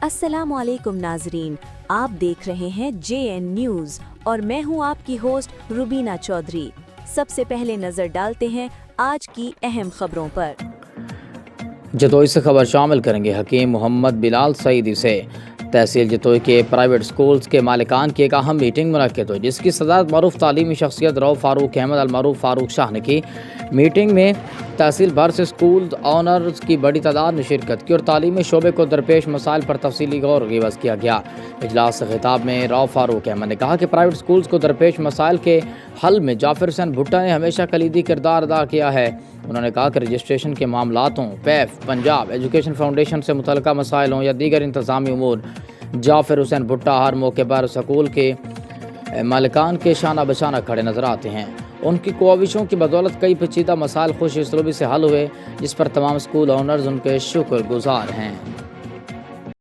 अस्सलामुअलैकुम नाजरीन, आप देख रहे हैं JN न्यूज़ और मैं हूं आपकी होस्ट रुबीना चौधरी। सबसे पहले नजर डालते हैं आज की अहम खबरों पर। जतोई से खबर शामिल करेंगे। हकीम मोहम्मद बिलाल सईदी से तहसील जतोई के प्राइवेट स्कूल्स के मालिकान की एक अहम मीटिंग मुनक्किद हुई, जिसकी सदारत मरूफ तालीमी शख्सियत रऊफ फारूक अहमद अल मरूफ फारूक शाह ने की। मीटिंग में तहसील भर से स्कूल ऑनर्स की बड़ी तादाद ने शिरकत की और तालीमी शोबे को दरपेश मसाइल पर तफसीली गौर गिवज़ किया गया। इजलास से खिताब में रऊफ फारूक अहमद ने कहा कि प्राइवेट स्कूल्स को दरपेश मसाइल के हल में जाफिर हुसैन भुट्टा ने हमेशा कलीदी किरदार अदा किया है। उन्होंने कहा कि रजिस्ट्रेशन के मामलातों, पैफ, पंजाब एजुकेशन फाउंडेशन से मुतल्लिका मसाइलों या दीगर इंतज़ामी उमूर जाफिर हुसैन भुट्टा हर मौके पर स्कूल के मालिकान के शाना बशाना खड़े नजर आते हैं। उनकी कोशिशों की बदौलत कई पेचीदा मसाइल खुश इसलूबी से हल हुए, जिस पर तमाम स्कूल ऑनर्स उनके शुक्रगुजार हैं।